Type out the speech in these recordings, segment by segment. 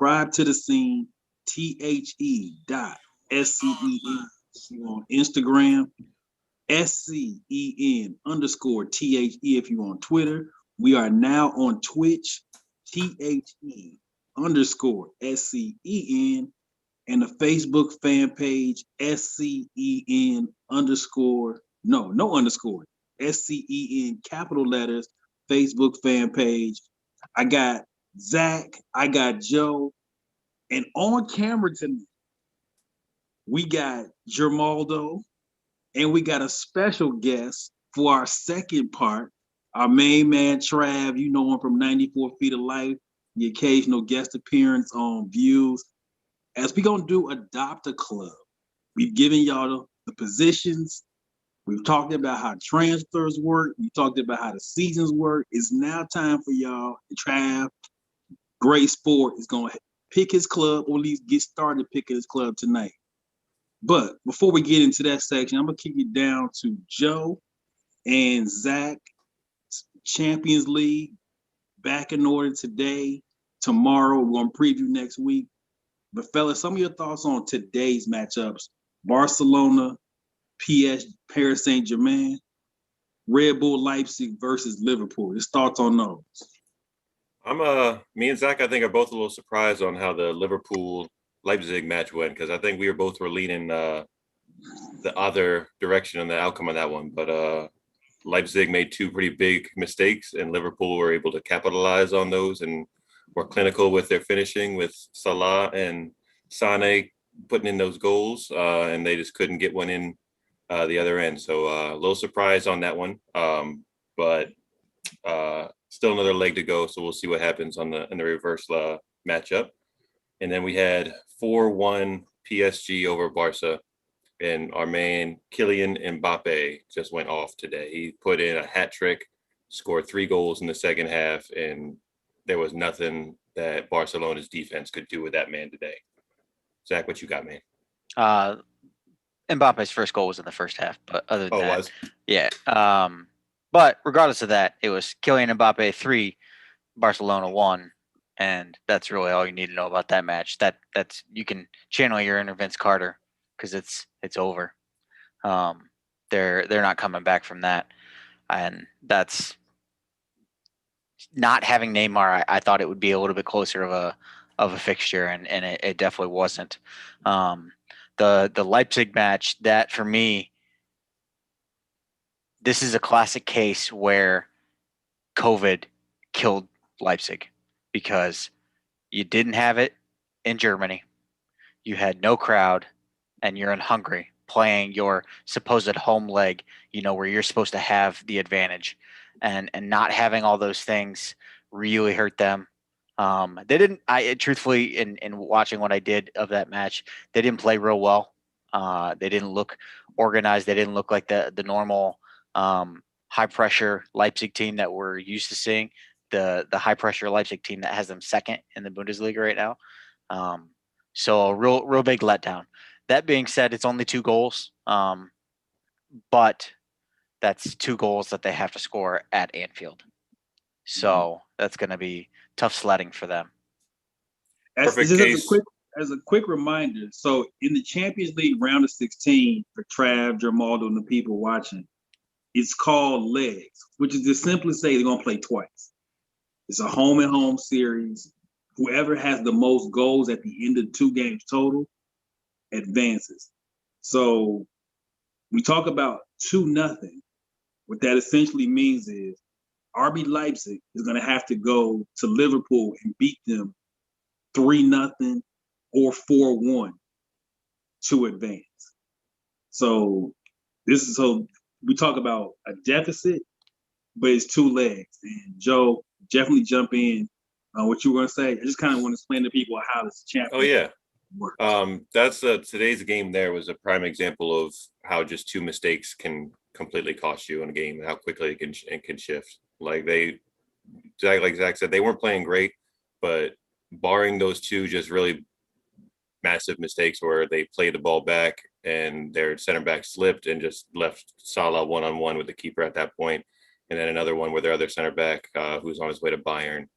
Subscribe to the scene. THE.SCEN on Instagram. SCEN_THE if you're on Twitter. We are now on Twitch. THE_SCEN and the Facebook fan page SCEN underscore no underscore SCEN capital letters Facebook fan page. I got Zach, I got Joe, and on camera tonight we got Germaldo, and we got a special guest for our second part. Our main man Trav, you know him from 94 Feet of Life, the occasional guest appearance on Views. As we gonna do Adopt a Club, we've given y'all the positions. We've talked about how transfers work. We talked about how the seasons work. It's now time for y'all. And Trav, great sport, is gonna pick his club, or at least get started picking his club tonight. But before we get into that section, I'm gonna kick it down to Joe and Zach. Champions League back in order today. Tomorrow we're gonna preview next week. But fellas, some of your thoughts on today's matchups: Barcelona, Paris Saint-Germain, Red Bull Leipzig versus Liverpool. Just thoughts on those. Me and Zach, I think, are both a little surprised on how the Liverpool Leipzig match went, because I think we were leaning the other direction on the outcome of that one. But Leipzig made two pretty big mistakes, and Liverpool were able to capitalize on those and were clinical with their finishing, with Salah and Sane putting in those goals, and they just couldn't get one in the other end. So a little surprised on that one, but still another leg to go. So we'll see what happens in the reverse matchup. And then we had 4-1 PSG over Barca, and our man Kylian Mbappe just went off today. He put in a hat trick, scored 3 goals in the second half, and there was nothing that Barcelona's defense could do with that man today. Zach, what you got, man? Mbappe's first goal was in the first half, but other than that, it was? Yeah. But regardless of that, it was Kylian Mbappe 3, Barcelona 1. And that's really all you need to know about that match. That's you can channel your inner Vince Carter, because it's over. They're not coming back from that, and that's not having Neymar. I thought it would be a little bit closer of a fixture, and it definitely wasn't. The Leipzig match, that for me, this is a classic case where COVID killed Leipzig, because you didn't have it in Germany, you had no crowd, and you're in Hungary playing your supposed home leg, where you're supposed to have the advantage, and not having all those things really hurt them. They didn't. Truthfully, in watching what I did of that match, they didn't play real well. They didn't look organized. They didn't look like the normal high pressure Leipzig team that we're used to seeing. The high pressure Leipzig team that has them second in the Bundesliga right now. So a real big letdown. That being said, it's only 2 goals, but that's 2 goals that they have to score at Anfield. So that's going to be tough sledding for them. As a quick reminder, so in the Champions League round of 16 for Trav, Germaldo, and the people watching, it's called legs, which is to simply say they're going to play twice. It's a home and home series. Whoever has the most goals at the end of 2 games total advances. So we talk about 2-0. What that essentially means is RB Leipzig is going to have to go to Liverpool and beat them 3-0 or 4-1 to advance. So we talk about a deficit, but it's 2 legs. And Joe, definitely jump in on what you were going to say. I just kind of want to explain to people how this championship works. That's today's game. There was a prime example of how just 2 mistakes can completely cost you in a game, and how quickly it can shift. Like Zach said, they weren't playing great, but barring those 2 just really massive mistakes where they played the ball back and their center back slipped and just left Salah one-on-one with the keeper at that point, and then another one where their other center back, who's on his way to Bayern,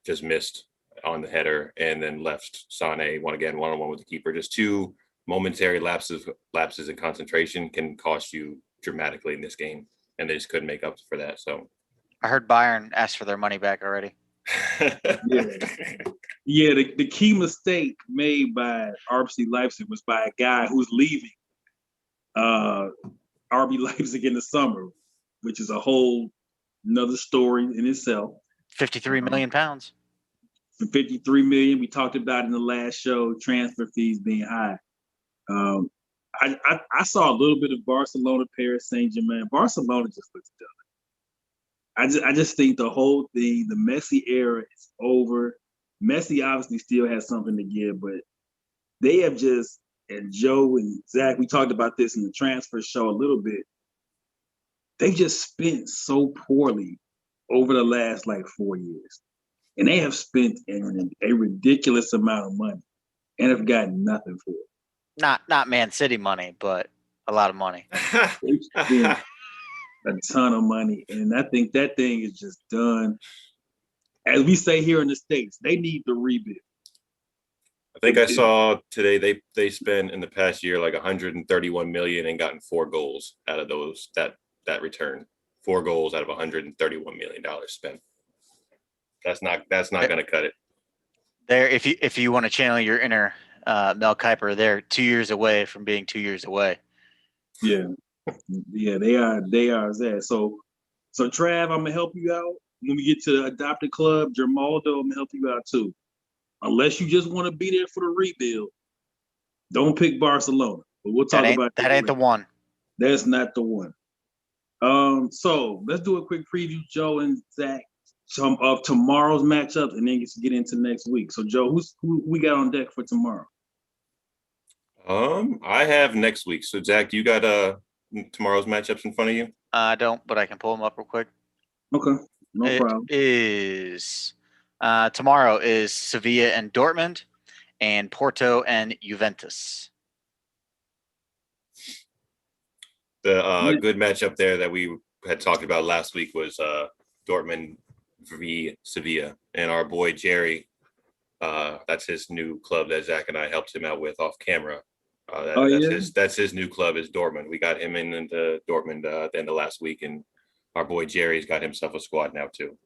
just missed on the header and then left Sane one-on-one with the keeper. Just two momentary lapses in concentration can cost you dramatically in this game, and they just couldn't make up for that. So I heard Bayern asked for their money back already. Yeah, the key mistake made by RB Leipzig was by a guy who's leaving RB Leipzig in the summer, which is a whole another story in itself. 53 million pounds. For 53 million, we talked about in the last show, transfer fees being high. I saw a little bit of Barcelona, Paris Saint-Germain. Barcelona just looks done. I just think the whole thing, the Messi era is over. Messi obviously still has something to give, but they have just, and Joe and Zach, we talked about this in the transfer show a little bit. They've just spent so poorly over the last 4 years. And they have spent a ridiculous amount of money and have gotten nothing for it. Not Man City money, but a lot of money. They've spent a ton of money, and I think that thing is just done. As we say here in the States, they need the rebuild. I think I saw today they spent in the past year 131 million and gotten 4 goals out of those that return. 4 goals out of $131 million spent. That's not going to cut it. There, if you want to channel your inner Mel Kiper, they're 2 years away from being 2 years away. Yeah, they are that. So Trav, I'm gonna help you out when we get to the adopted club. Germaldo, I'm gonna help you out too. Unless you just want to be there for the rebuild, don't pick Barcelona. But we'll talk about that. Ain't the one. That's not the one. So let's do a quick preview, Joe and Zach, of tomorrow's matchups, and then get into next week. So Joe, who we got on deck for tomorrow? I have next week. So Zach, you got tomorrow's matchups in front of you? I don't, but I can pull them up real quick. Okay, no problem. It is tomorrow is Sevilla and Dortmund, and Porto and Juventus. The good matchup there that we had talked about last week was Dortmund v Sevilla, and our boy Jerry, that's his new club that Zach and I helped him out with off camera. That's his new club is Dortmund. We got him into Dortmund at the end of last week, and our boy Jerry's got himself a squad now too.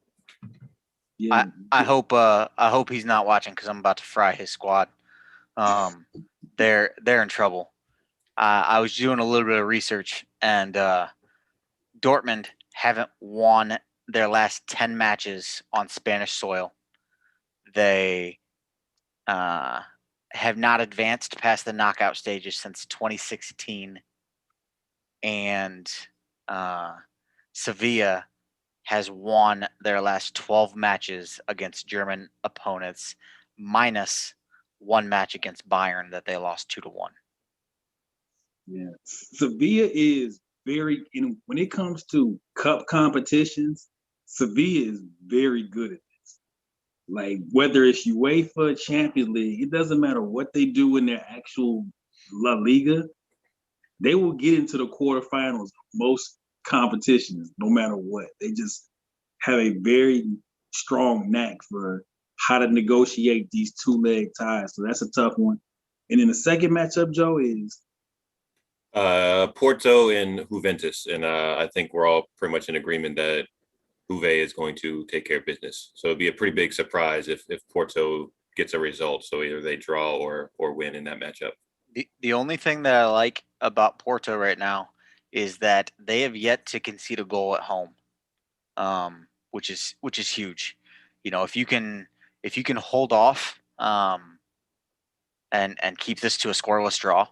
Yeah. I hope he's not watching because I'm about to fry his squad. They're in trouble. I was doing a little bit of research, and Dortmund haven't won their last 10 matches on Spanish soil. They have not advanced past the knockout stages since 2016, and Sevilla has won their last 12 matches against German opponents, minus one match against Bayern that they lost 2-1. Yeah, Sevilla is when it comes to cup competitions, Sevilla is very good at this. Whether it's UEFA, Champions League, it doesn't matter what they do in their actual La Liga, they will get into the quarterfinals of most competitions, no matter what. They just have a very strong knack for how to negotiate these two-leg ties. So that's a tough one. And then the second matchup, Joe, is Porto and Juventus, and I think we're all pretty much in agreement that Juve is going to take care of business. So it'd be a pretty big surprise if Porto gets a result. So either they draw or win in that matchup. The only thing that I like about Porto right now is that they have yet to concede a goal at home, which is huge. If you can hold off and keep this to a scoreless draw,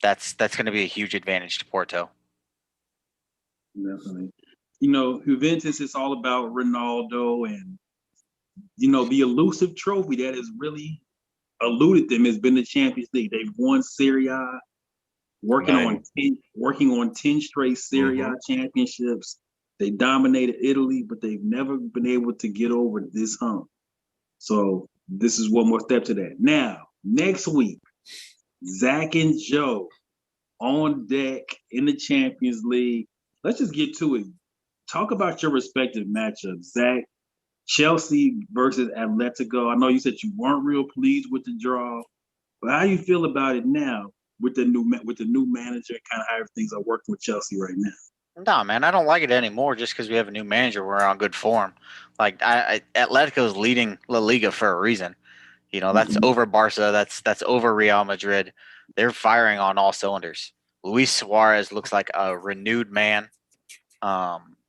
that's going to be a huge advantage to Porto. Definitely. Juventus is all about Ronaldo, and the elusive trophy that has really eluded them has been the Champions League. They've won Serie A, working on 10 straight Serie A championships. They dominated Italy, but they've never been able to get over this hump. So this is one more step to that. Now, next week, Zach and Joe on deck in the Champions League. Let's just get to it. Talk about your respective matchups. Zach, Chelsea versus Atletico. I know you said you weren't real pleased with the draw, but how you feel about it now with the new manager and kind of how things are working with Chelsea right now? No, man, I don't like it anymore just because we have a new manager. We're on good form. Like Atletico is leading La Liga for a reason. You know, that's over Barca. That's over Real Madrid. They're firing on all cylinders. Luis Suarez looks like a renewed man.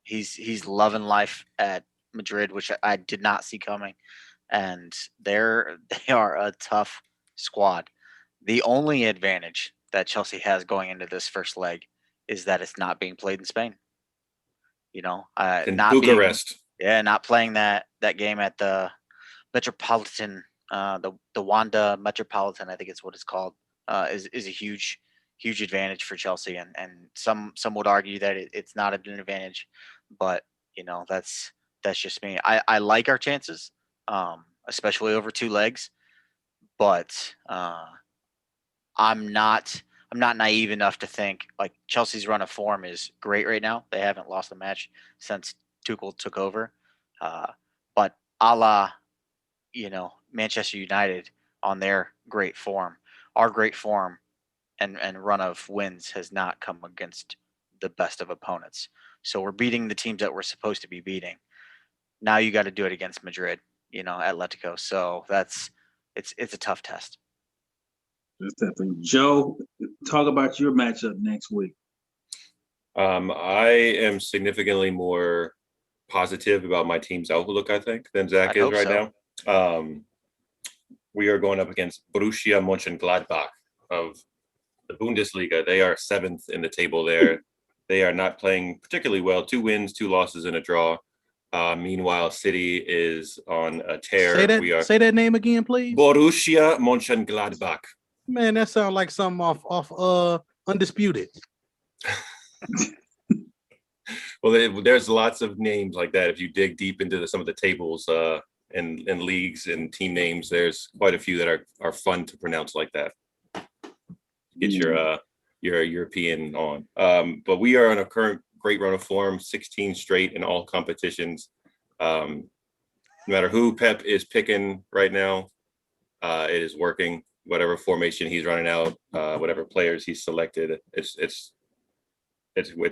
He's loving life at Madrid, which I did not see coming. And they are a tough squad. The only advantage that Chelsea has going into this first leg is that it's not being played in Spain. You know, In not being Bucharest. not playing that game at the Metropolitan, the Wanda Metropolitan, I think it's what it's called, is a huge advantage for Chelsea, and some would argue that it's not an advantage, but you know that's just me. I like our chances, especially over two legs, but I'm not naive enough to think like Chelsea's run of form is great right now. They haven't lost a match since Tuchel took over, but a la Manchester United on their great form, our great form and run of wins has not come against the best of opponents. So we're beating the teams that we're supposed to be beating. Now you got to do it against Madrid, Atletico. So it's a tough test. That's that thing. Joe, talk about your matchup next week. I am significantly more positive about my team's outlook, I think, than Zach is right now. We are going up against Borussia Mönchengladbach of the Bundesliga. They are 7th in the table there. They are not playing particularly well. 2 wins, 2 losses, and a draw. Meanwhile, City is on a tear. Say that name again, please. Borussia Mönchengladbach. Man, that sounds like something off Undisputed. Well, there's lots of names like that. If you dig deep into some of the tables and leagues and team names, there's quite a few that are fun to pronounce like that. Get your European on. But we are on a current great run of form, 16 straight in all competitions. No matter who Pep is picking right now, it is working. Whatever formation he's running out, whatever players he's selected, it's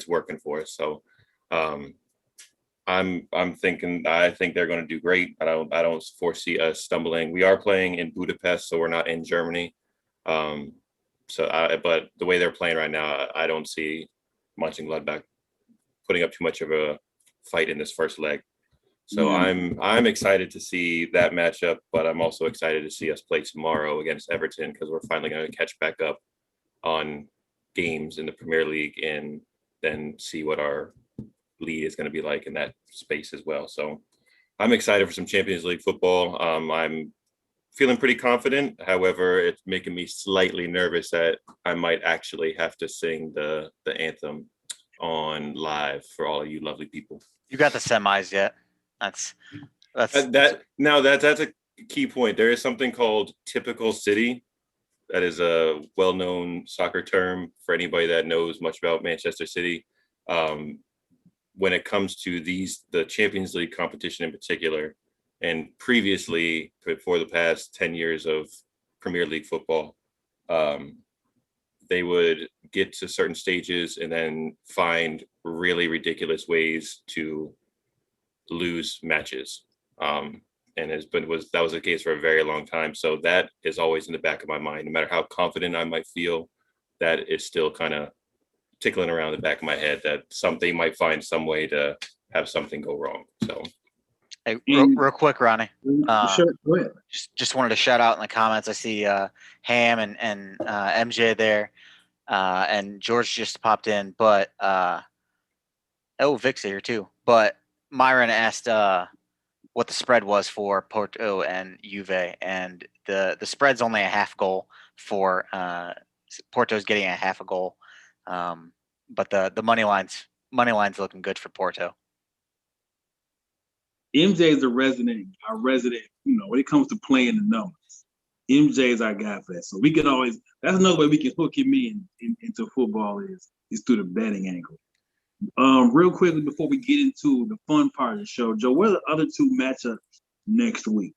working for us. So I think they're going to do great. I don't foresee us stumbling. We are playing in Budapest, so we're not in Germany. But the way they're playing right now, I don't see Mönchengladbach putting up too much of a fight in this first leg. So I'm excited to see that matchup, but I'm also excited to see us play tomorrow against Everton because we're finally going to catch back up on games in the Premier League and then see what our lead is going to be like in that space as well. So I'm excited for some Champions League football. I'm feeling pretty confident. However, it's making me slightly nervous that I might actually have to sing the anthem on live for all of you lovely people. You got the semis yet? That's a key point. There is something called typical city. That is a well-known soccer term for anybody that knows much about Manchester City. When it comes to the Champions League competition in particular, and previously for the past 10 years of Premier League football, they would get to certain stages and then find really ridiculous ways to lose matches. That was the case for a very long time. So that is always in the back of my mind. No matter how confident I might feel, that is still kind of tickling around the back of my head that they might find some way to have something go wrong. So, hey, real quick, Ronnie. Sure, go ahead. Just wanted to shout out in the comments. I see Ham and MJ there, and George just popped in. But Vic's here too. But Myron asked what the spread was for Porto and Juve, and the spread's only a half goal for Porto's getting a half a goal, but the money line's looking good for Porto. MJ is our resident. When it comes to playing the numbers, MJ is our guy for that. So we can always. That's another way we can hook him into football is through the betting angle. Real quickly before we get into the fun part of the show, Joe, what are the other two matchups next week?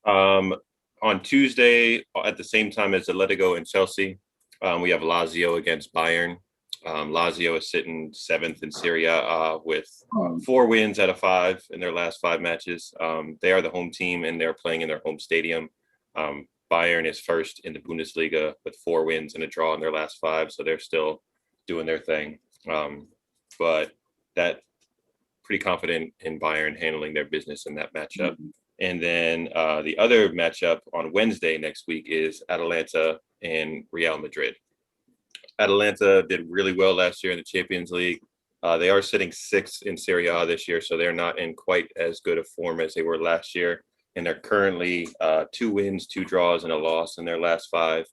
On Tuesday, at the same time as Atletico and Chelsea, we have Lazio against Bayern. Lazio is sitting 7th in Serie A with 4 wins out of 5 in their last 5 matches. They are the home team and they're playing in their home stadium. Bayern is first in the Bundesliga with 4 wins and a draw in their last 5, so they're still doing their thing. But that pretty confident in Bayern handling their business in that matchup. Mm-hmm. And then the other matchup on Wednesday next week is Atalanta and Real Madrid. Atalanta did really well last year in the Champions League. They are sitting 6th in Serie A this year, so they're not in quite as good a form as they were last year. And they're currently 2 wins, 2 draws, and a loss in their last 5.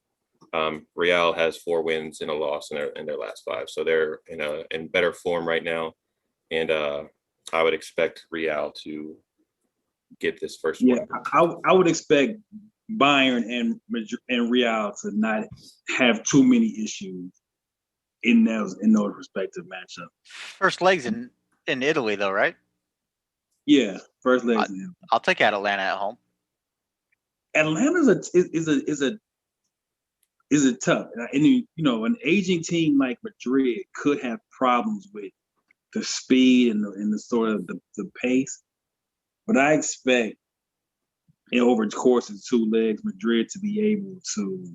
Real has 4 wins and a loss in their last 5, so they're in better form right now. And I would expect Real to get this first one. I would expect Bayern and Real to not have too many issues in those respective matchups. First legs in Italy, though, right? Yeah, first legs. I'll take Atlanta at home. Atlanta's is a tough, and an aging team like Madrid could have problems with the speed and the sort of the pace. But I expect, over the course of 2 legs, Madrid to be able to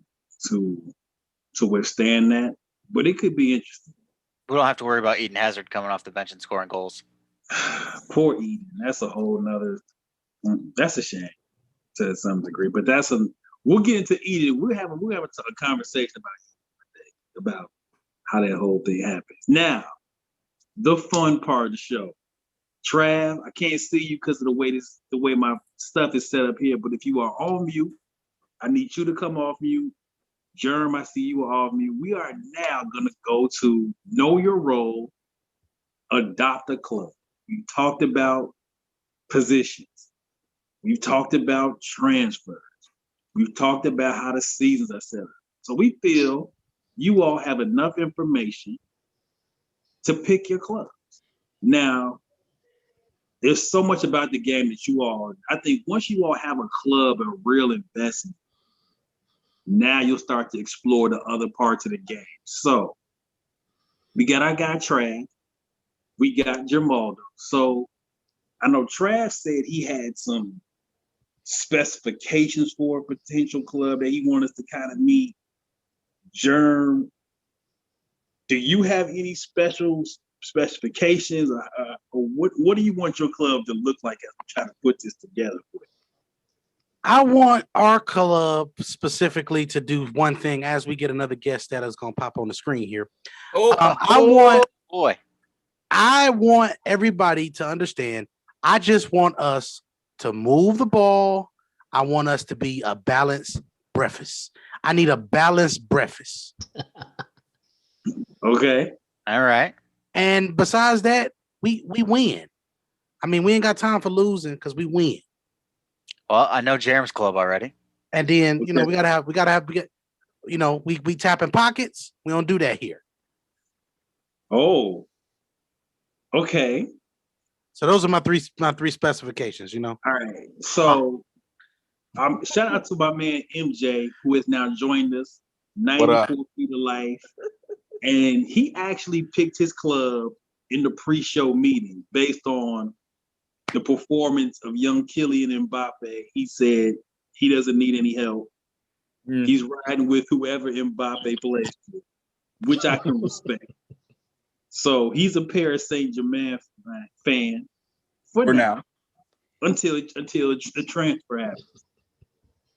withstand that. But it could be interesting. We don't have to worry about Eden Hazard coming off the bench and scoring goals. Poor Eden. That's a whole nother. That's a shame to some degree. But we'll get into Eden. We'll have a conversation about how that whole thing happens. Now, the fun part of the show. Trav, I can't see you because of the way my stuff is set up here. But if you are on mute, I need you to come off mute. Germ, I see you are off mute. We are now going to go to Know Your Role, Adopt a Club. We talked about positions. We've talked about transfers. We've talked about how the seasons are set up. So we feel you all have enough information to pick your clubs. Now, there's so much about the game that I think once you all have a club and a real investment, now you'll start to explore the other parts of the game. So we got our guy Trav, we got Jamaldo. So I know Trav said he had some specifications for a potential club that he wanted us to kind of meet. Germ, do you have any specifications, or what do you want your club to look like as we try to put this together for you? I want our club specifically to do one thing as we get another guest that is going to pop on the screen here. I want everybody to understand. I just want us to move the ball. I want us to be a balanced breakfast. I need a balanced breakfast. Okay. All right. And besides that, we win. I mean, we ain't got time for losing because we win. Well, I know Jerem's club already. And then, we tapping pockets. We don't do that here. Oh. Okay. So those are my three specifications, All right. So shout out to my man MJ, who has now joined us, 94 Feet of Life. And he actually picked his club in the pre-show meeting based on the performance of young Kylian Mbappe. He said he doesn't need any help. He's riding with whoever Mbappe plays with, which I can respect. So he's a Paris Saint-Germain fan for now until the transfer happens.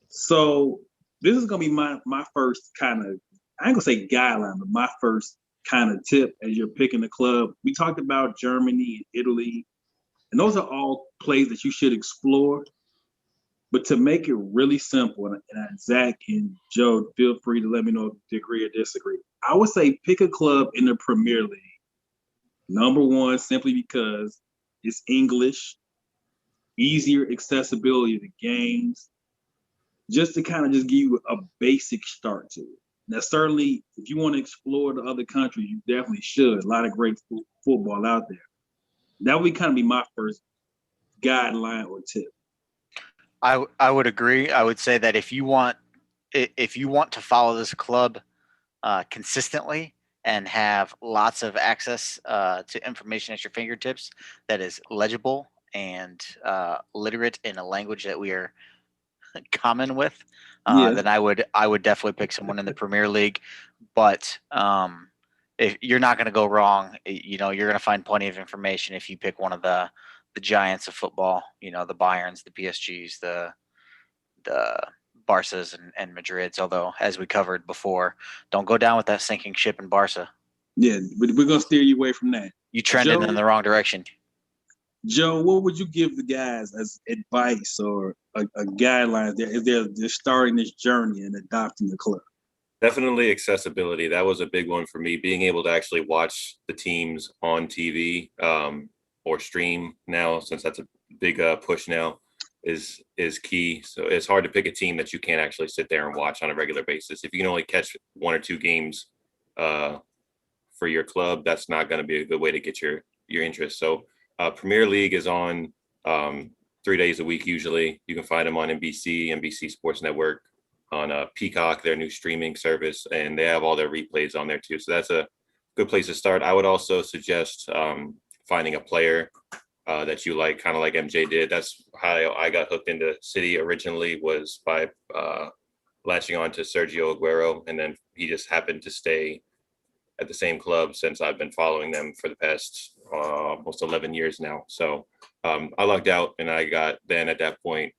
So this is gonna be my first kind of, I ain't gonna say guideline, but my first kind of tip as you're picking the club. We talked about Germany and Italy, and those are all plays that you should explore. But to make it really simple, and Zach and Joe, feel free to let me know if you agree or disagree. I would say pick a club in the Premier League. Number one, simply because it's English, easier accessibility to games, just to kind of just give you a basic start to it. Now, certainly, if you want to explore the other countries, you definitely should. A lot of great football out there. That would kind of be my first guideline or tip. I would agree. I would say that if you want to follow this club consistently and have lots of access to information at your fingertips that is legible and literate in a language that we are common with, then I would definitely pick someone in the Premier League. But if you're not going to go wrong, you're going to find plenty of information if you pick one of the giants of football. The Bayerns, the PSGs, the Barca's and Madrid's. Although, as we covered before, don't go down with that sinking ship in Barca. Yeah, but we're gonna steer you away from that. You trended in the wrong direction. Joe, what would you give the guys as advice or a guideline if they're starting this journey and adopting the club? Definitely accessibility. That was a big one for me. Being able to actually watch the teams on TV or stream now, since that's a big push now, is key. So it's hard to pick a team that you can't actually sit there and watch on a regular basis. If you can only catch one or two games for your club, that's not going to be a good way to get your interest. So Premier League is on 3 days a week usually. You can find them on NBC Sports Network, on Peacock, their new streaming service, and they have all their replays on there too. So that's a good place to start. I would also suggest finding a player that you like, kind of like MJ did. That's how I got hooked into City originally, was by latching on to Sergio Aguero, and then he just happened to stay at the same club since I've been following them for the past almost 11 years now. So I lucked out, and I got then at that point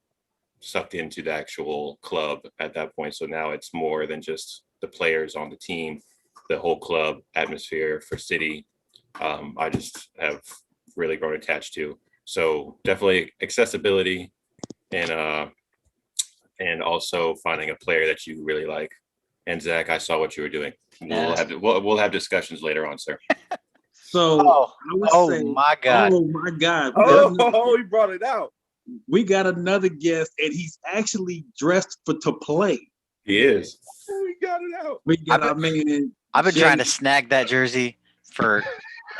sucked into the actual club at that point. So now it's more than just the players on the team, the whole club atmosphere for City. I just have really grown attached to. So definitely accessibility and also finding a player that you really like. And Zach, I saw what you were doing. We'll have discussions later on, sir. So my God. Oh my God. He brought it out. We got another guest, and he's actually dressed to play. He is. We got it out. We got our man. I've been trying to snag that jersey for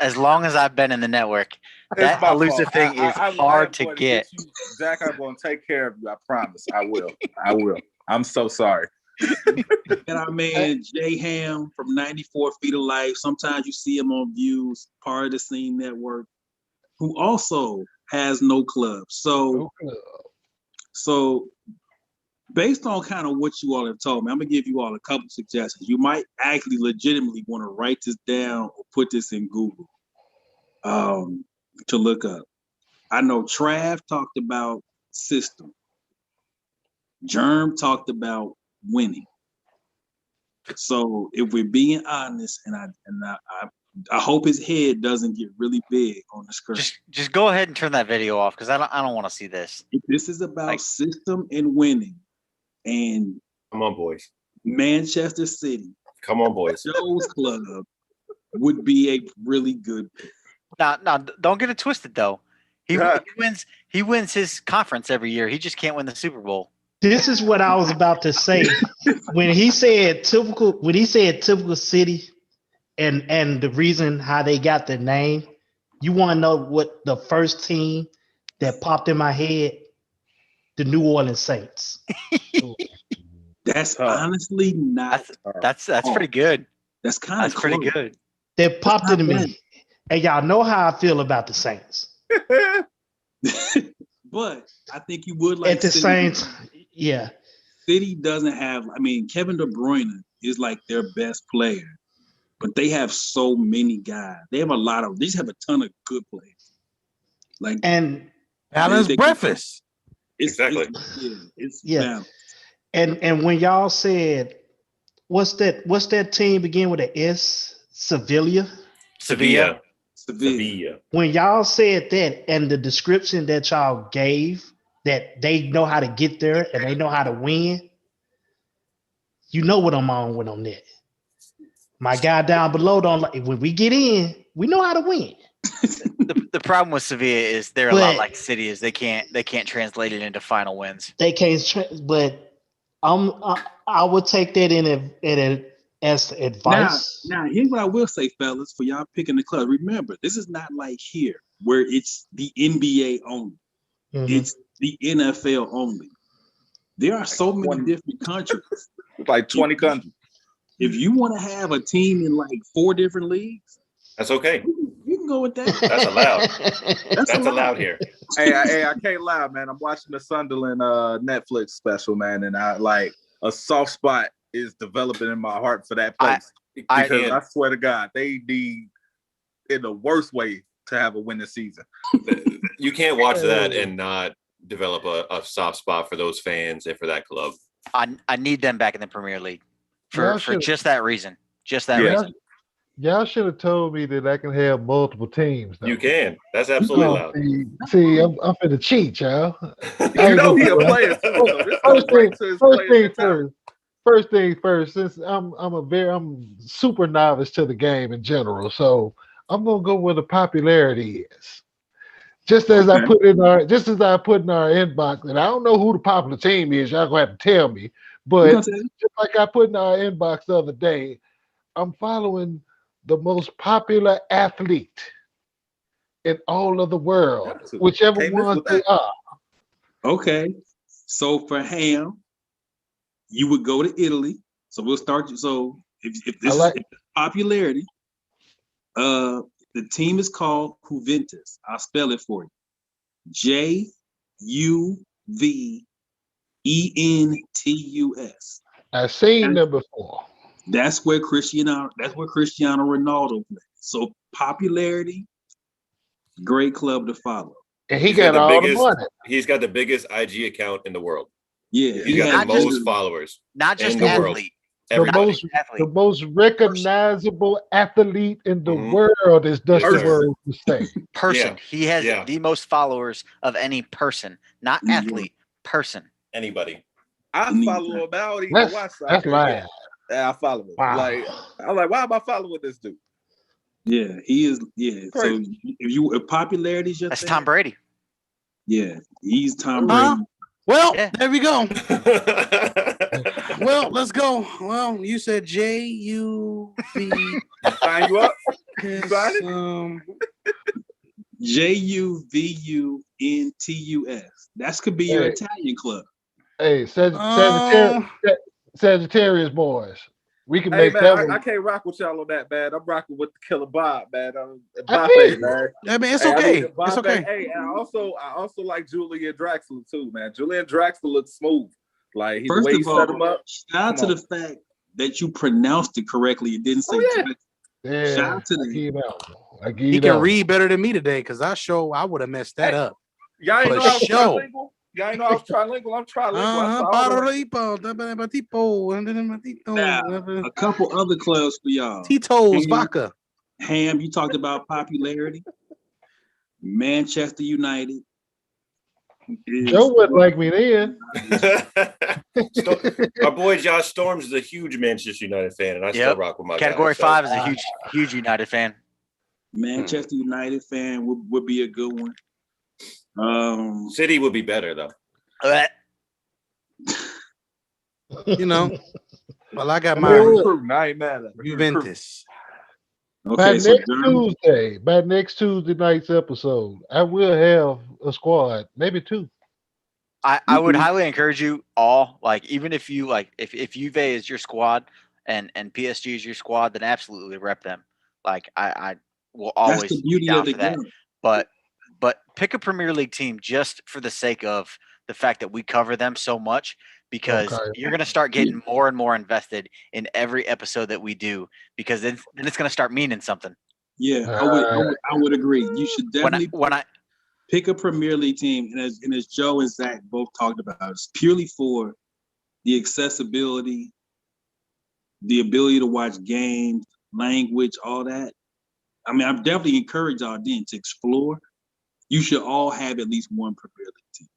as long as I've been in the network. That elusive thing is hard to get. Zach, I'm going to take care of you. I promise. I will. I'm so sorry. And our man Jay Ham from 94 Feet of Life. Sometimes you see him on Views, part of the Scene Network, who also has no club. So based on kind of what you all have told me, I'm gonna give you all a couple suggestions. You might actually legitimately want to write this down or put this in Google to look up. I know Trav talked about system. Germ talked about winning. So if we're being honest, and I hope his head doesn't get really big on the screen. Just go ahead and turn that video off, because I don't want to see this. This is about system and winning. And come on, boys. Manchester City. Come on, boys. Joe's club would be a really good pick. Now, don't get it twisted though. He wins his conference every year. He just can't win the Super Bowl. This is what I was about to say. When he said typical City and the reason how they got the name, you want to know what the first team that popped in my head? The New Orleans Saints. That's honestly not. That's pretty good. That's kind of pretty good. They popped into me, and y'all know how I feel about the Saints. But I think you would like at the Saints. Yeah, City doesn't have. I mean, Kevin De Bruyne is like their best player, but they have so many guys. They have they just have a ton of good players. Like and balanced breakfast. Exactly. It's balanced. And when y'all said, what's that team begin with an S? Sevilla. When y'all said that, and the description that y'all gave, that they know how to get there and they know how to win, you know what I'm on with on that. My guy down below don't like when we get in, we know how to win. The problem with Sevilla is they're a lot like City is they can't translate it into final wins. They can't, but I would take that in as advice. Now, here's what I will say, fellas, for y'all picking the club. Remember, this is not like here where it's the NBA only. Mhm. It's the NFL only. There are so many 20. different countries. Like 20 countries. If you want to have a team in like 4 different leagues, That's okay. you can go with that. That's allowed. That's That's allowed here. Hey, I can't lie, man. I'm watching the Sunderland Netflix special, man, and I like a soft spot is developing in my heart for that place. I- Because I swear to God, they need in the worst way to have a winning season. You can't watch that and not develop a soft spot for those fans and for that club. I need them back in the Premier League Y'all for should- just that reason. Just that Yeah. reason. Y'all should have told me that I can have multiple teams. Though. You can. That's absolutely Oh, allowed. see, I'm finna cheat, y'all. You know he a gonna- player too. So this goes right to his First players thing first. First thing first. Since I'm super novice to the game in general, so I'm gonna go where the popularity is. Just as I Okay. put in our inbox, and I don't know who the popular team is. Y'all gonna have to tell me. We're But gonna tell you. just like I put in our inbox the other day, I'm following the most popular athlete in all of the world, Got to. whichever Can't miss ones with they that. are. Okay. So for Ham, you would go to Italy. So we'll start. So if this like- is popularity, the team is called Juventus. I'll spell it for you. Juventus. I've seen them before. That's where Cristiano Ronaldo plays. So popularity, great club to follow. And he He's got got the all biggest- the money. He's got the biggest IG account in the world. Yeah, He's he got Not the just- most followers. Not just in the world. athlete. The Everybody. most, the Athlete. most recognizable athlete in the Mhm. world, as Dusty Yes, sir. Word would say. Person. Yeah. He has Yeah. the most followers of any person, not Mhm. athlete. Person. Anybody. I follow him out. Even That's watch that's soccer. lying. Yeah, I follow him. Wow. Like I'm like, why am I following this dude? Yeah, he is. Yeah. So Crazy. if popularity is your That's thing, Tom Brady. Yeah, he's Tom Huh? Brady. Well, Yeah. there we go. Well, let's go. Well, you said JUV. Sign you up? Yes, Juventus. That could be your Hey. Italian club. Hey, um, Sagittarius boys. We can Hey make man, that I one. can't rock with y'all on that, man. I'm rocking with the Killer Bob, man. I feel Mbappe, you. man. I mean, it's Hey, I okay. need It's Mbappe. okay. Hey, and I also like Julian Draxler too, man. Julian Draxler looks smooth. Like the First way he of set him all, up. shout out to Come the fact that you pronounced it correctly. It didn't say Oh, yeah. Drax- Yeah, Shout out to I them. give you that one. I give He you can that read better than me today because I would have messed that Hey, up. Y'all ain't For know I was sure. trilingual? Y'all ain't know I was trilingual? I'm trilingual. Uh-huh. I saw all the- A couple other clubs for y'all. Tito's Mhm. vodka. Ham, you talked about popularity. Manchester United. is- Joe wouldn't like me then. Our boy Josh Storms is a huge Manchester United fan, and I still Yep. rock with my Category guy, so- 5 is a huge United fan. Manchester United fan would be a good one. City would be better though. You know. Well, I got I my mean, Recruiting. I ain't mad at it. Juventus. Okay, so Germany, By next Tuesday night's episode, I will have a squad, maybe 2. I would Mhm. highly encourage you all, like, even if you like, if Juve is your squad and PSG is your squad, then absolutely rep them. Like I will that's always the be beauty down of the for that. game. But pick a Premier League team just for the sake of the fact that we cover them so much, because Okay. you're gonna start getting more and more invested in every episode that we do, because then it's gonna start meaning something. Yeah, I would agree. You should definitely When I pick a Premier League team, and as Joe and Zach both talked about, it's purely for the accessibility, the ability to watch games, language, all that. I mean, I've definitely encouraged y'all then to explore. You should all have at least one Premier League team,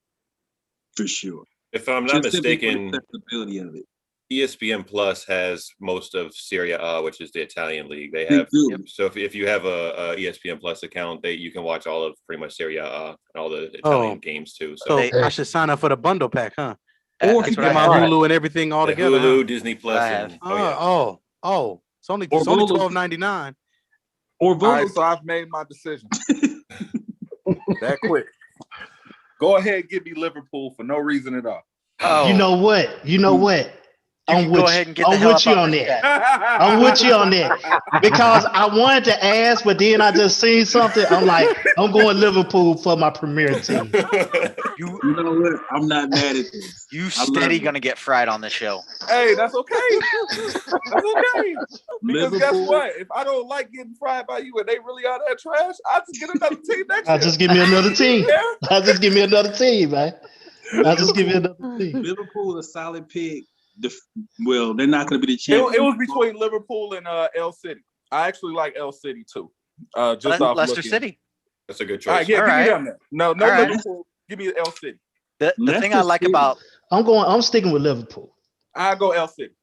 for sure. If I'm not Just simply for the mistaken, accessibility of it. ESPN Plus has most of Serie A, which is the Italian league. They They have do. so if you have a ESPN Plus account, you can watch all of pretty much Serie A and all the Italian games too. So So They- I should sign up for the bundle pack, huh? Or I that's can what get I my have. Hulu and everything all the together. Hulu, Huh? Disney What I Plus, have. and oh yeah, Oh, Oh, it's only Or Volo. $12.99. Or All Volo. right, so I've made my decision. That quick. Go ahead and give me Liverpool for no reason at all. Oh, You know what? You know what? You can go ahead and get the hell up out on this that. I'm with you on that because I wanted to ask, but then I just seen something. I'm like, I'm going Liverpool for my premier team. you You know what? I'm not mad at this. you I love steady it. gonna get fried on this show. Hey, that's okay. That's okay. Because guess Liverpool. what? If I don't like getting fried by you and they really are that trash, I'll just get another team next year. Just give me another team. Yeah. Just give me another team, man. Just give me another team. Liverpool a solid pick. Well, they're not going to be the champions. It was between Liverpool and L City. I actually like L City too. Just off Leicester looking. City. That's a good choice. All right, yeah, All give right. me them then. No, All right. Liverpool. Give me L City. The thing I Leicester like City. about I'm sticking with Liverpool. I'll go L City.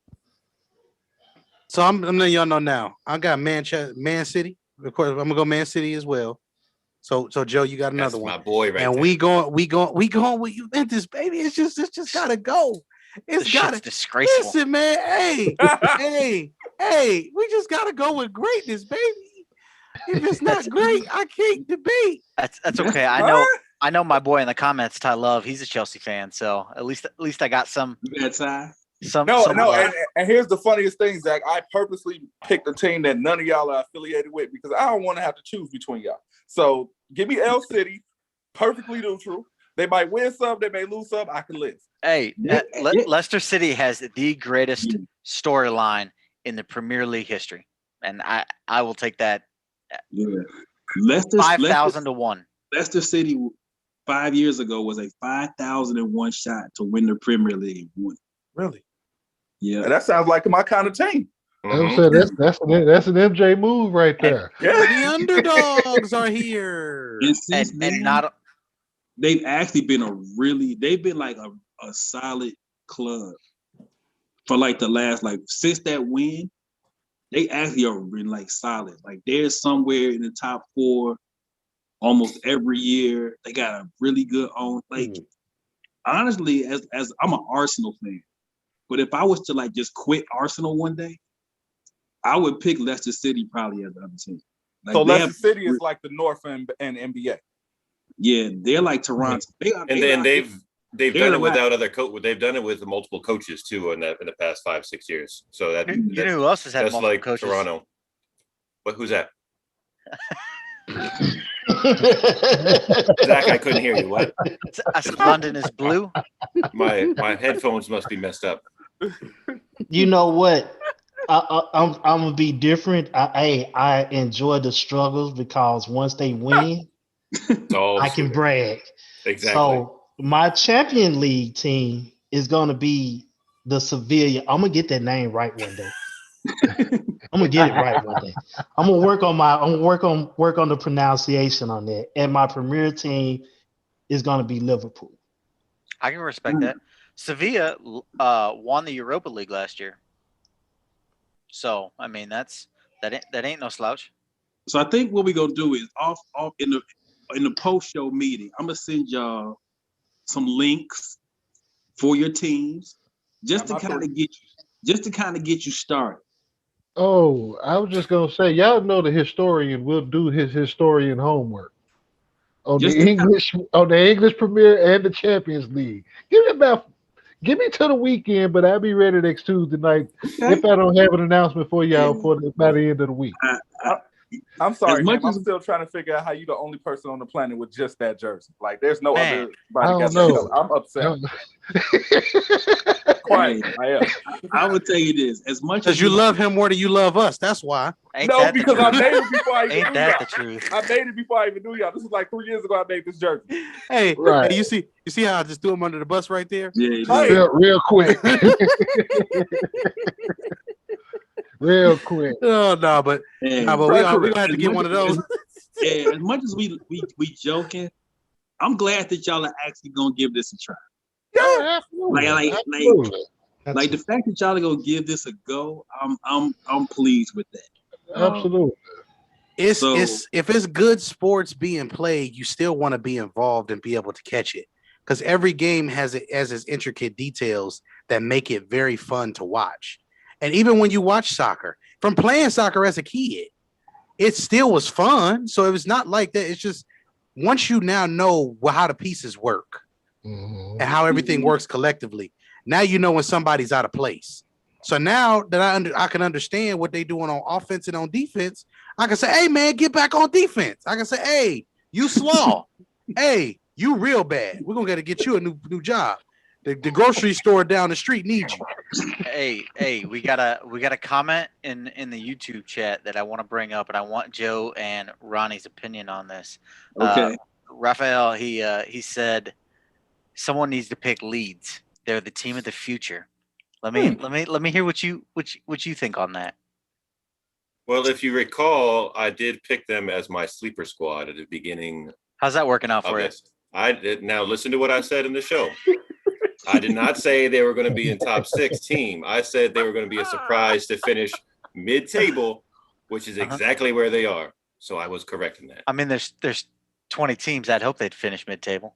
So I'm letting y'all know now. I got Man City. Of course, I'm gonna go Man City as well. So Joe, you got another That's one. my boy right And there. we going with Juventus, baby. It's just gotta go. this It's gotta shit's disgraceful. listen, man. Hey, we just gotta go with greatness, baby. If it's not great, I can't debate. That's okay. I know my boy in the comments, Ty Love. He's a Chelsea fan, so at least I got some You got Ty? some. No, love. and here's the funniest thing, Zach. I purposely picked a team that none of y'all are affiliated with because I don't want to have to choose between y'all. So give me L City, perfectly neutral. They might win some, they may lose some. I can live. Hey, Yeah, Leicester City has the greatest storyline in the Premier League history, and I will take that Yeah. Leicester 5,000 to 1. Leicester City 5 years ago was a 5,001 shot to win the Premier League. Really? Yeah. And that sounds like my kind of team. Mhm. So that's an MJ move right there. Yeah. The underdogs are here. And since And then, not they've actually been they've been like a solid club for like the last, like since that win, they actually are been like solid. Like they're somewhere in the top 4 almost every year. They got a really good own. Like honestly, as I'm an Arsenal fan, but if I was to like just quit Arsenal one day, I would pick Leicester City probably as the other team. Like So they Leicester have- City is like the North and NBA. yeah, they're like Toronto. And then they've They're done it the without other they've done it with multiple coaches too in the past 5-6 years. So that you know who else has had that's multiple like coaches? Toronto. But who's that? Zach, I couldn't hear you. What? I said London is blue. My headphones must be messed up. You know what? I'm gonna be different. I enjoy the struggles because once they win, It's all I can brag. exactly. So my Champion League team is gonna be the Sevilla. I'm gonna get that name right one day. I'm gonna get it right one day. I'm gonna work on the pronunciation on that. And my premier team is gonna be Liverpool. I can respect that. Sevilla won the Europa League last year. So I mean that ain't no slouch. So I think what we're gonna do is off in the post show meeting, I'm gonna send y'all some links for your teams just to kind of get you started. Oh, I was just gonna say, y'all know the historian will do his historian homework on Just the to English Premier and the Champions League. Give me to the weekend, but I'll be ready next Tuesday night Okay. if I don't have an announcement for y'all by the end of the week. I'm sorry, As much Ham, I'm as- still trying to figure out how you the only person on the planet with just that jersey. Like, there's no Man, other I body don't got that know. color. I'm upset. No. Quiet. I am. I would tell you this: as much Because as you love him more than you love us. That's why. Ain't No, that the because I truth? made it before I even Ain't knew that y'all. the truth? I made it before I even knew y'all. This was like 3 years ago. I made this jersey. Hey, Right. hey, you see how I just threw him under the bus right there? yeah, it Hey. is. real quick. Real quick. Oh no, but And we gonna have to get one of those. as much as we joking, I'm glad that y'all are actually gonna give this a try. Oh, absolutely. Like- Absolutely. Like the fact that y'all are gonna give this a go, I'm pleased with that. Absolutely. It's So- if it's good sports being played, you still want to be involved and be able to catch it. Because every game has its intricate details that make it very fun to watch. And even when you watch soccer, from playing soccer as a kid, it still was fun. So it was not like that. It's just once you now know how the pieces work and how everything works collectively, now you know when somebody's out of place. So now that I can understand what they're doing on offense and on defense, I can say, hey, man, get back on defense. I can say, hey, you slaw. Hey, you real bad. We're going to get you a new job. The grocery store down the street needs you. Hey, we got a comment in the YouTube chat that I want to bring up, and I want Joe and Ronnie's opinion on this. Okay. Raphael, he said someone needs to pick Leeds. They're the team of the future. Let me hear what you think on that. Well, if you recall, I did pick them as my sleeper squad at the beginning. How's that working out of for you? this. I did. Now listen to what I said in the show. I did not say they were going to be in top 6 team. I said they were going to be a surprise to finish mid-table, which is exactly where they are. So I was correct in that. I mean, there's 20 teams. I'd hope they'd finish mid-table.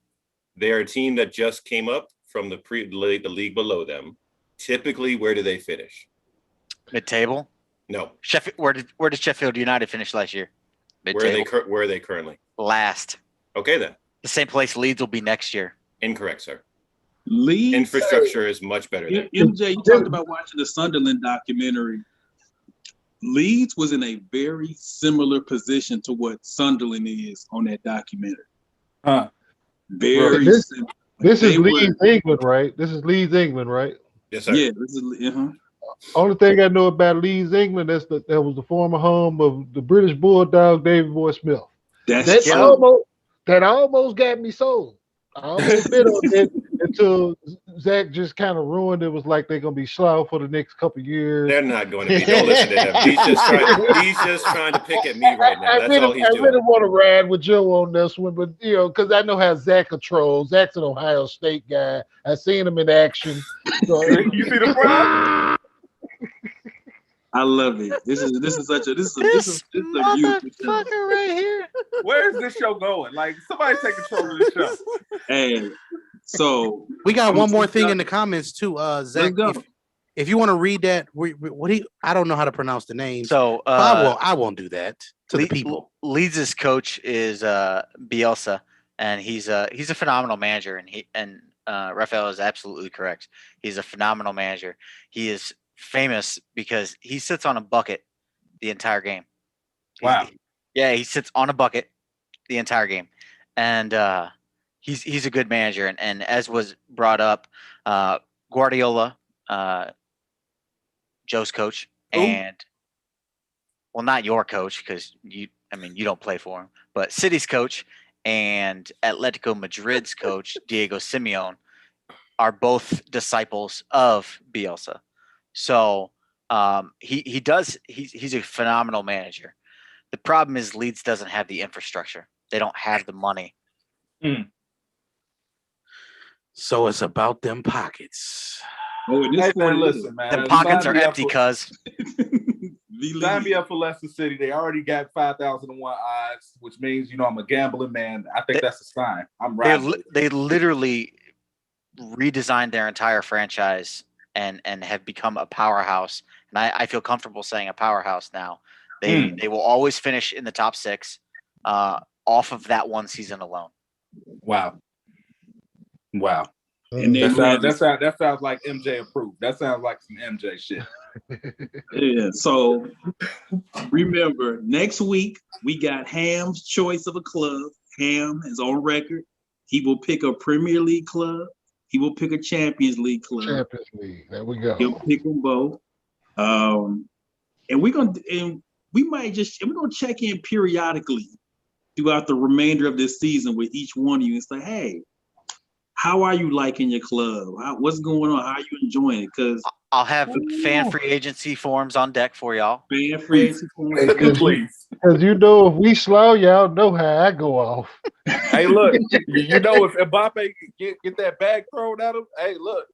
They're a team that just came up from the league below them. Typically, where do they finish? Mid-table? No. Sheffield. Where did Sheffield United finish last year? Mid-table. Where are they currently? Last. Okay, then. The same place Leeds will be next year. Incorrect, sir. Leeds infrastructure is much better there. MJ, you talked about watching the Sunderland documentary. Leeds was in a very similar position to what Sunderland is on that documentary. Very similar. This is Leeds, England, right? This is Leeds, England, right? Yes, sir. Yeah, this is Only thing I know about Leeds, England, that was the former home of the British Bulldog, David Boy Smith. That almost got me sold. I almost bid on it until Zach just kind of ruined it. Was like they're gonna be slow for the next couple of years. They're not going to be. Don't listen to him. He's just trying to pick at me right now. That's all he's doing. I really want to ride with Joe on this one, but because I know how Zach controls. Zach's an Ohio State guy. I seen him in action. So, you see the problem? I love it. This is a beautiful show. Right here. Where is this show going? Like, somebody take control of this show. Hey, so we got one more thing in the comments too. Zach, if you want to read that, I don't know how to pronounce the name. So I won't do that to the people. Leeds' coach is Bielsa, and he's a phenomenal manager, and Raphael is absolutely correct. He's a phenomenal manager. He is famous because he sits on a bucket the entire game. Wow. He sits on a bucket the entire game, and he's a good manager. And as was brought up, Guardiola, Joe's coach, and well, not your coach because you don't play for him, but City's coach and Atletico Madrid's coach Diego Simeone are both disciples of Bielsa. So he's a phenomenal manager. The problem is Leeds doesn't have the infrastructure. They don't have the money. So it's about them pockets. Listen, man. The pockets are empty, cuz. Sign me up for Leicester City. They already got 5,001 odds, which means I'm a gambling man. I think that's a sign. I'm right. They literally redesigned their entire franchise and have become a powerhouse. And I feel comfortable saying a powerhouse now. They will always finish in the top 6 off of that one season alone. Wow. And that sounds like MJ approved. That sounds like some MJ shit. Yeah. So remember, next week we got Ham's choice of a club. Ham is on record. He will pick a Premier League club. He will pick a Champions League club. Champions League. There we go. He'll pick them both. And we're gonna check in periodically throughout the remainder of this season with each one of you and say, hey, how are you liking your club? What's going on? How are you enjoying it? Because I'll have fan free agency forms on deck for y'all. Fan free agency forms, please. Because if we slow, y'all know how I go off. Hey, look, if Mbappe get that bag thrown at him, hey, look,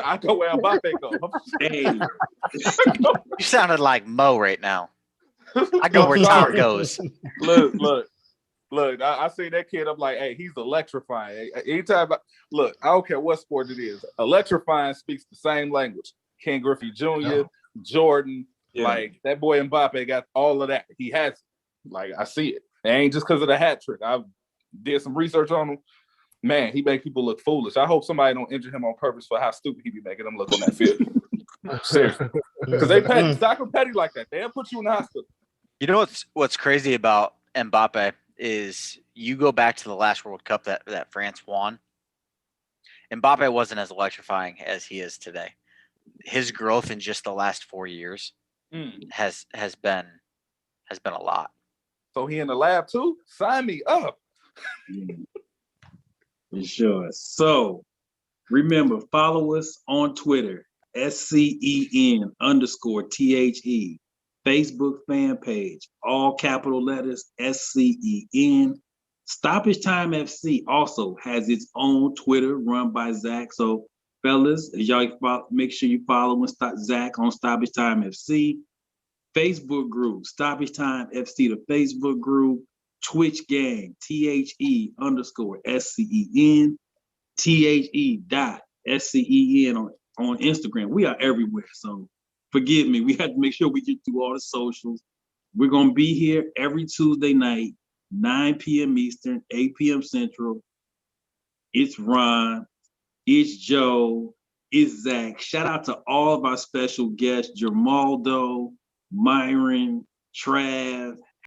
I go where Mbappe goes. Hey, you sounded like Mo right now. I go where Tom goes. Look, I see that kid. I'm like, hey, he's electrifying. Anytime, I don't care what sport it is. Electrifying speaks the same language. Ken Griffey Jr., Jordan. Yeah. Like that boy Mbappe got all of that. He has it. Like I see it. It ain't just because of the hat trick. I did some research on him. Man, he make people look foolish. I hope somebody don't injure him on purpose for how stupid he be making them look on that field. Seriously. Because they petty. Soccer petty like that. They'll put you in the hospital. You know what's crazy about Mbappe is you go back to the last World Cup that France won. Mbappe wasn't as electrifying as he is today. His growth in just the last 4 years has been a lot. So he in the lab too? Sign me up. For sure. So remember, follow us on Twitter, SCEN_THE, Facebook fan page, all capital letters, SCEN. Stoppage Time FC also has its own Twitter run by Zach. So fellas, y'all make sure you follow Zach on Stoppage Time FC. Facebook group, Stoppage Time FC, the Facebook group. Twitch gang, THE_SCEN, THE.SCEN on Instagram. We are everywhere. So forgive me. We have to make sure we get through all the socials. We're going to be here every Tuesday night, 9 p.m. Eastern, 8 p.m. Central. It's Ron. It's Joe. It's Zach. Shout out to all of our special guests, Jamaldo, Myron, Trav,